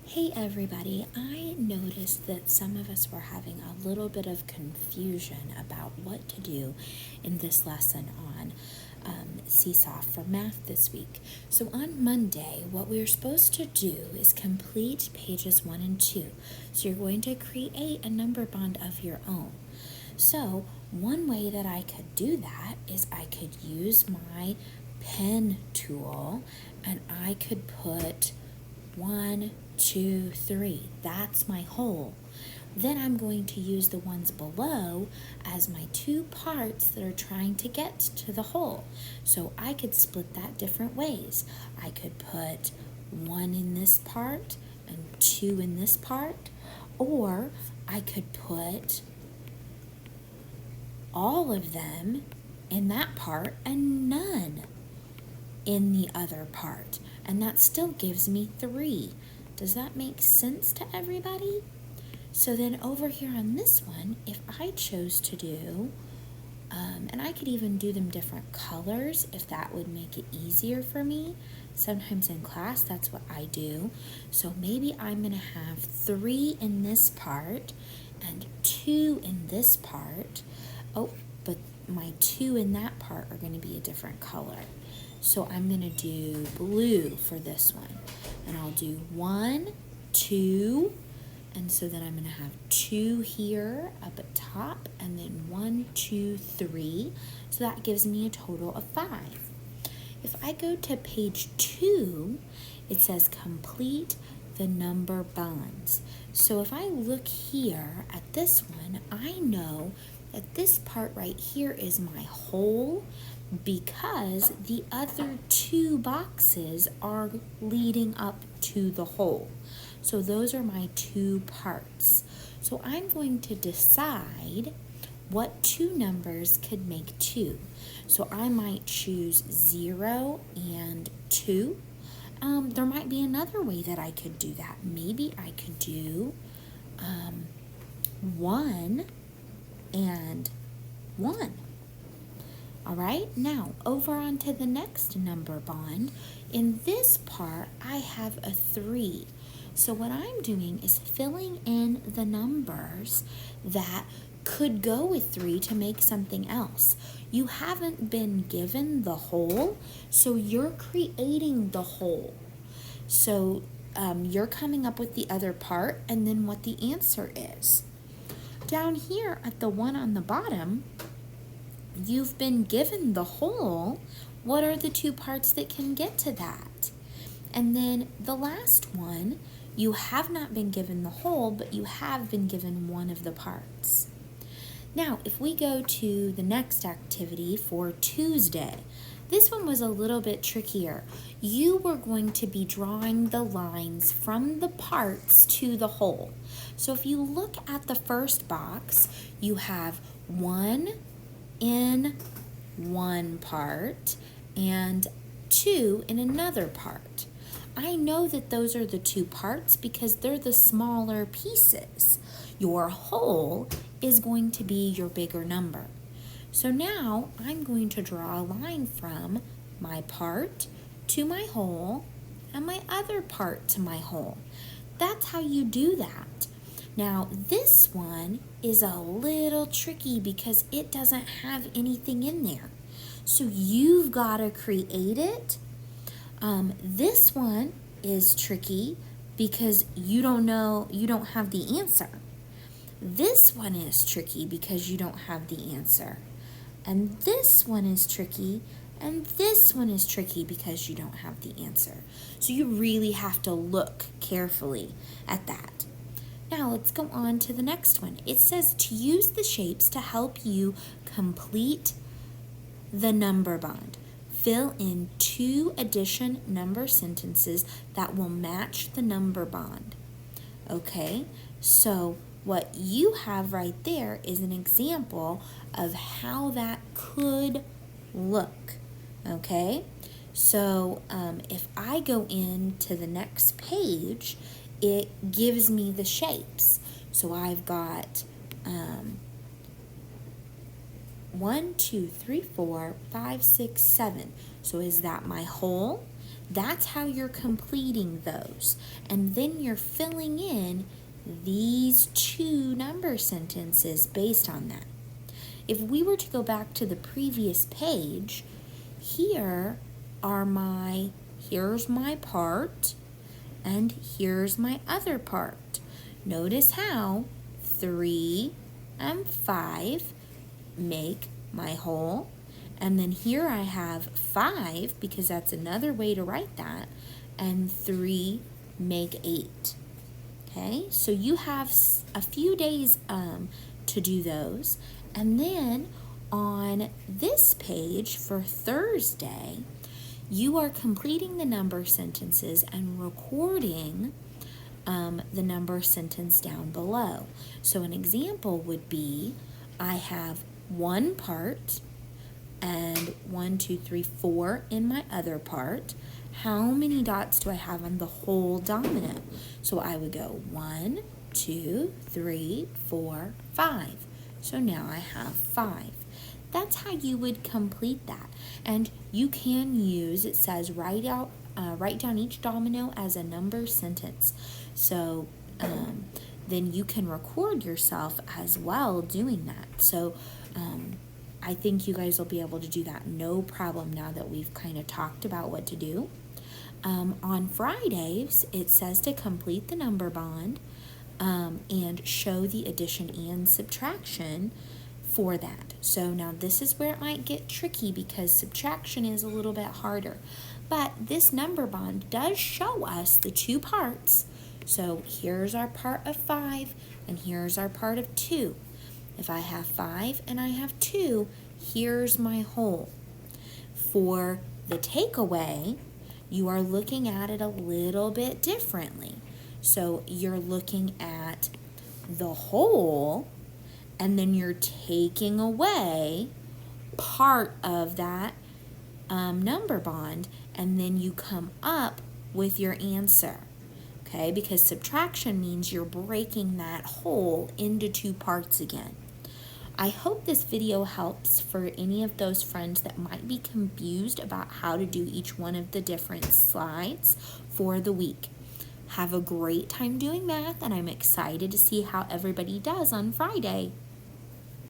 Hey everybody, I noticed that some of us were having a little bit of confusion about what to do in this lesson on Seesaw for math this week. So on Monday, what we're supposed to do is complete pages 1 and 2. So you're going to create a number bond of your own. So one way that I could do that is I could use my pen tool and I could put 1, 2, 3. That's my whole. Then I'm going to use the ones below as my two parts that are trying to get to the whole. So I could split that different ways. I could put 1 in this part and 2 in this part, or I could put all of them in that part and none in the other part. And that still gives me 3. Does that make sense to everybody? So then over here on this one, if I chose to do, and I could even do them different colors if that would make it easier for me. Sometimes in class, that's what I do. So maybe I'm going to have 3 in this part and 2 in this part. Oh, but my 2 in that part are going to be a different color. So I'm going to do blue for this one. And I'll do 1, 2, and so then I'm going to have 2 here up at top, and then 1, 2, 3. So that gives me a total of 5. If I go to page 2, it says complete the number bonds. So if I look here at this one, I know that this part right here is my whole, because the other 2 boxes are leading up to the whole. So those are my 2 parts. So I'm going to decide what 2 numbers could make 2. So I might choose 0 and 2. There might be another way that I could do that. Maybe I could do 1 and 1. All right, now over on to the next number bond. In this part, I have a 3. So what I'm doing is filling in the numbers that could go with 3 to make something else. You haven't been given the whole, so you're creating the whole. So you're coming up with the other part and then what the answer is. Down here at the one on the bottom, you've been given the whole. What are the 2 parts that can get to that? And then the last one, you have not been given the whole, but you have been given one of the parts. Now, if we go to the next activity for Tuesday, this one was a little bit trickier. You were going to be drawing the lines from the parts to the whole. So if you look at the first box, you have 1 in one part and 2 in another part. I know that those are the 2 parts because they're the smaller pieces. Your whole is going to be your bigger number. So now I'm going to draw a line from my part to my whole and my other part to my whole. That's how you do that. Now, this one is a little tricky because it doesn't have anything in there. So you've got to create it. This one is tricky because you don't have the answer. This one is tricky because you don't have the answer. And this one is tricky, and this one is tricky because you don't have the answer. So you really have to look carefully at that. Now let's go on to the next one. It says to use the shapes to help you complete the number bond. Fill in 2 addition number sentences that will match the number bond. Okay, so what you have right there is an example of how that could look. Okay, so if I go into the next page, it gives me the shapes. So I've got 1, 2, 3, 4, 5, 6, 7. So is that my whole? That's how you're completing those. And then you're filling in these two number sentences based on that. If we were to go back to the previous page, here's my part, and here's my other part. Notice how 3 and 5 make my whole. And then here I have 5, because that's another way to write that, and 3 make 8. Okay, so you have a few days to do those. And then on this page for Thursday, you are completing the number sentences and recording the number sentence down below. So an example would be, I have one part and 1, 2, 3, 4 in my other part. How many dots do I have on the whole domino? So I would go 1, 2, 3, 4, 5. So now I have 5. That's how you would complete that. And you can use, it says write down each domino as a number sentence. So then you can record yourself as well doing that. So I think you guys will be able to do that no problem now that we've kind of talked about what to do. On Fridays, it says to complete the number bond and show the addition and subtraction for that. So now this is where it might get tricky because subtraction is a little bit harder. But this number bond does show us the two parts. So here's our part of 5 and here's our part of 2. If I have 5 and I have 2, here's my whole. For the takeaway, you are looking at it a little bit differently. So you're looking at the whole, and then you're taking away part of that number bond, and then you come up with your answer. Okay, because subtraction means you're breaking that whole into two parts again. I hope this video helps for any of those friends that might be confused about how to do each one of the different slides for the week. Have a great time doing math, and I'm excited to see how everybody does on Friday.